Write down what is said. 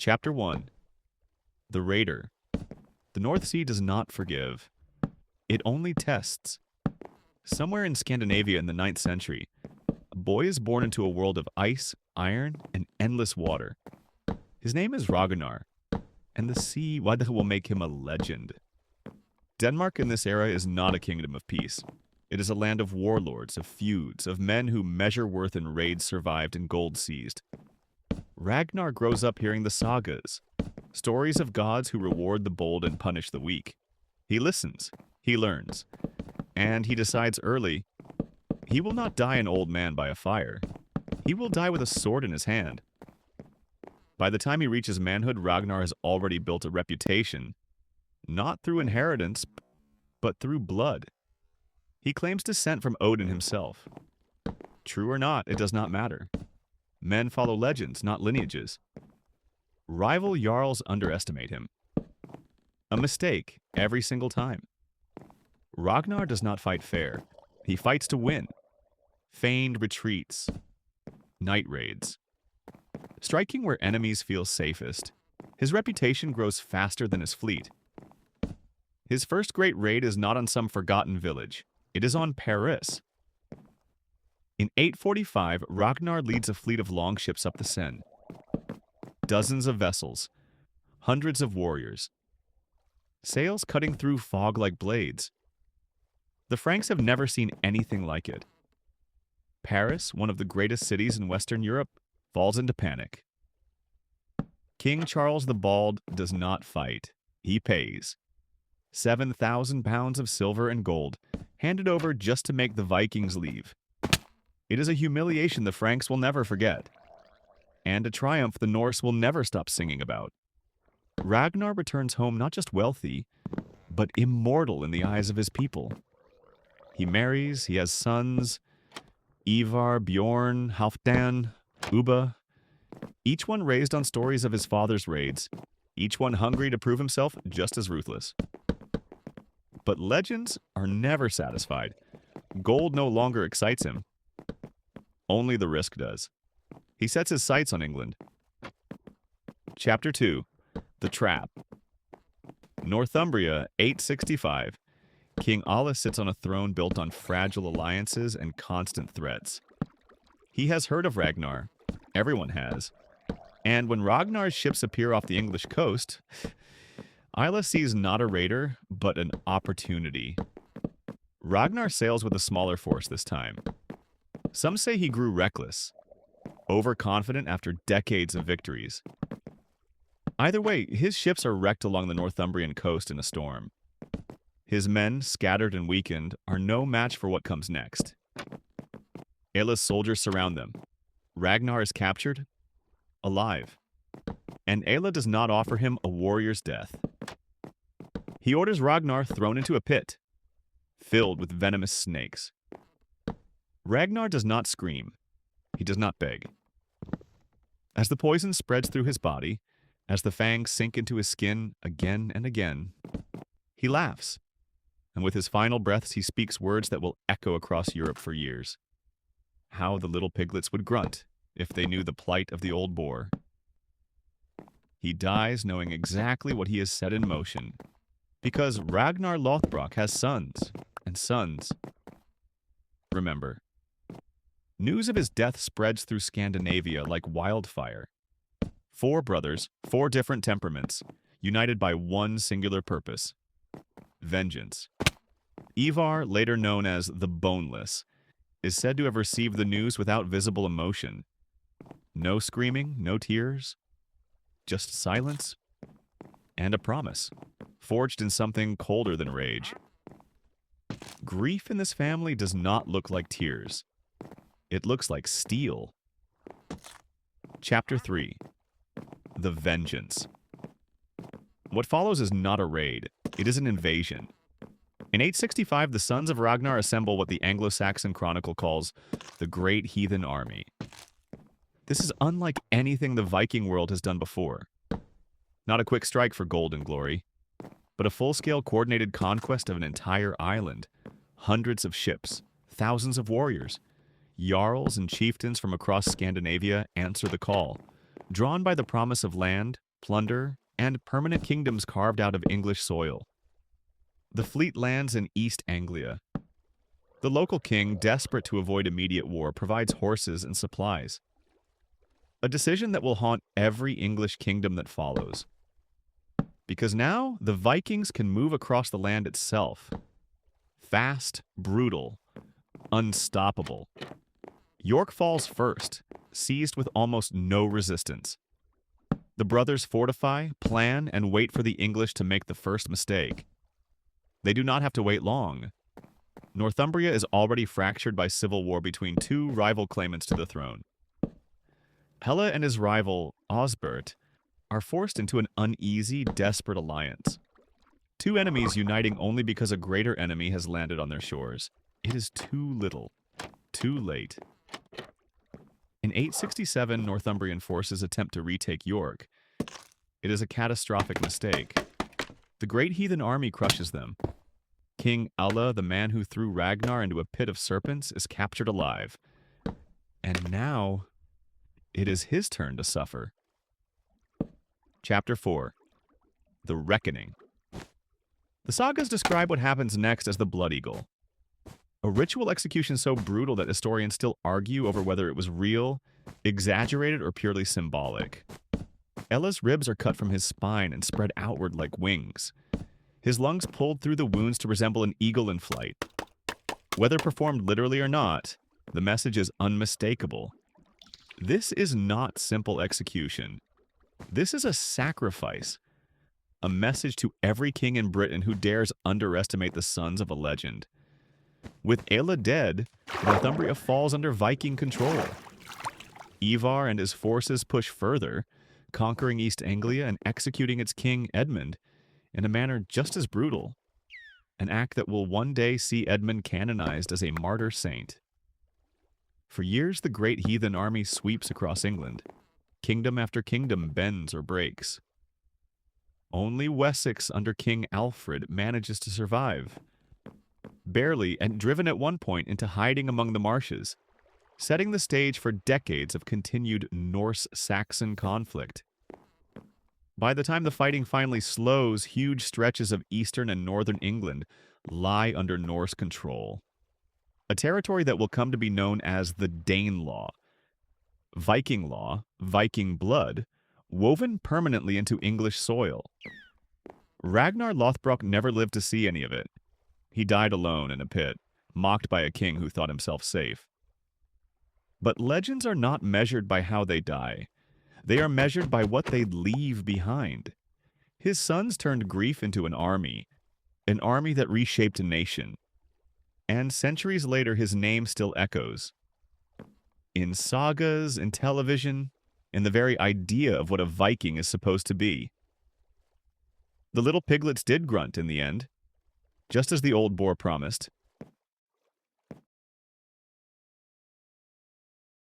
Chapter 1. The Raider. The North Sea does not forgive. It only tests. Somewhere in Scandinavia in the 9th century, a boy is born into a world of ice, iron, and endless water. His name is Ragnar, and the sea will make him a legend. Denmark in this era is not a kingdom of peace. It is a land of warlords, of feuds, of men who measure worth in raids survived and gold seized. Ragnar grows up hearing the sagas, stories of gods who reward the bold and punish the weak. He listens, he learns, and he decides early he will not die an old man by a fire. He will die with a sword in his hand. By the time he reaches manhood, Ragnar has already built a reputation, not through inheritance, but through blood. He claims descent from Odin himself. True or not, it does not matter. Men follow legends, not lineages. Rival jarls underestimate him. A mistake every single time. Ragnar does not fight fair. He fights to win. Feigned retreats. Night raids. Striking where enemies feel safest. His reputation grows faster than his fleet. His first great raid is not on some forgotten village. It is on Paris. In 845, Ragnar leads a fleet of longships up the Seine. Dozens of vessels, hundreds of warriors. Sails cutting through fog like blades. The Franks have never seen anything like it. Paris, one of the greatest cities in Western Europe, falls into panic. King Charles the Bald does not fight. He pays. 7,000 pounds of silver and gold, handed over just to make the Vikings leave. It is a humiliation the Franks will never forget, and a triumph the Norse will never stop singing about. Ragnar returns home not just wealthy, but immortal in the eyes of his people. He marries, he has sons, Ivar, Bjorn, Halfdan, Ubba, each one raised on stories of his father's raids, each one hungry to prove himself just as ruthless. But legends are never satisfied. Gold no longer excites him. Only the risk does. He sets his sights on England. Chapter 2. The Trap. Northumbria, 865. King Alla sits on a throne built on fragile alliances and constant threats. He has heard of Ragnar. Everyone has. And when Ragnar's ships appear off the English coast, Alla sees not a raider, but an opportunity. Ragnar sails with a smaller force this time. Some say he grew reckless, overconfident after decades of victories. Either way, his ships are wrecked along the Northumbrian coast in a storm. His men, scattered and weakened, are no match for what comes next. Ella's soldiers surround them. Ragnar is captured, alive, and Ella does not offer him a warrior's death. He orders Ragnar thrown into a pit, filled with venomous snakes. Ragnar does not scream. He does not beg. As the poison spreads through his body, as the fangs sink into his skin again and again, he laughs, and with his final breaths he speaks words that will echo across Europe for years. How the little piglets would grunt if they knew the plight of the old boar. He dies knowing exactly what he has set in motion, because Ragnar Lothbrok has sons, and sons. Remember, news of his death spreads through Scandinavia like wildfire. 4 brothers, 4 different temperaments, united by one singular purpose: vengeance. Ivar, later known as the Boneless, is said to have received the news without visible emotion. No screaming, no tears, just silence and a promise, forged in something colder than rage. Grief in this family does not look like tears. It looks like steel. Chapter 3. The Vengeance. What follows is not a raid. It is an invasion. In 865, the sons of Ragnar assemble what the Anglo-Saxon Chronicle calls the Great Heathen Army. This is unlike anything the Viking world has done before. Not a quick strike for gold and glory, but a full-scale coordinated conquest of an entire island, hundreds of ships, thousands of warriors. Jarls and chieftains from across Scandinavia answer the call, drawn by the promise of land, plunder, and permanent kingdoms carved out of English soil. The fleet lands in East Anglia. The local king, desperate to avoid immediate war, provides horses and supplies. A decision that will haunt every English kingdom that follows. Because now, the Vikings can move across the land itself. Fast, brutal, unstoppable. York falls first, seized with almost no resistance. The brothers fortify, plan, and wait for the English to make the first mistake. They do not have to wait long. Northumbria is already fractured by civil war between two rival claimants to the throne. Hela and his rival, Osbert, are forced into an uneasy, desperate alliance. Two enemies uniting only because a greater enemy has landed on their shores. It is too little, too late. In 867, Northumbrian forces attempt to retake York. It is a catastrophic mistake. The great heathen army crushes them. King Alla, the man who threw Ragnar into a pit of serpents, is captured alive. And now, it is his turn to suffer. Chapter 4. The Reckoning. The sagas describe what happens next as the Blood Eagle. A ritual execution so brutal that historians still argue over whether it was real, exaggerated, or purely symbolic. Ella's ribs are cut from his spine and spread outward like wings. His lungs pulled through the wounds to resemble an eagle in flight. Whether performed literally or not, the message is unmistakable. This is not simple execution. This is a sacrifice. A message to every king in Britain who dares underestimate the sons of a legend. With Ella dead, Northumbria falls under Viking control. Ivar and his forces push further, conquering East Anglia and executing its king, Edmund, in a manner just as brutal. An act that will one day see Edmund canonized as a martyr saint. For years, the great heathen army sweeps across England. Kingdom after kingdom bends or breaks. Only Wessex under King Alfred manages to survive. Barely, and driven at one point into hiding among the marshes, setting the stage for decades of continued Norse-Saxon conflict. By the time the fighting finally slows, huge stretches of eastern and northern England lie under Norse control. A territory that will come to be known as the Danelaw. Viking law, Viking blood, woven permanently into English soil. Ragnar Lothbrok never lived to see any of it. He died alone in a pit, mocked by a king who thought himself safe. But legends are not measured by how they die. They are measured by what they leave behind. His sons turned grief into an army that reshaped a nation. And centuries later, his name still echoes. In sagas, in television, in the very idea of what a Viking is supposed to be. The little piglets did grunt in the end, just as the old boar promised.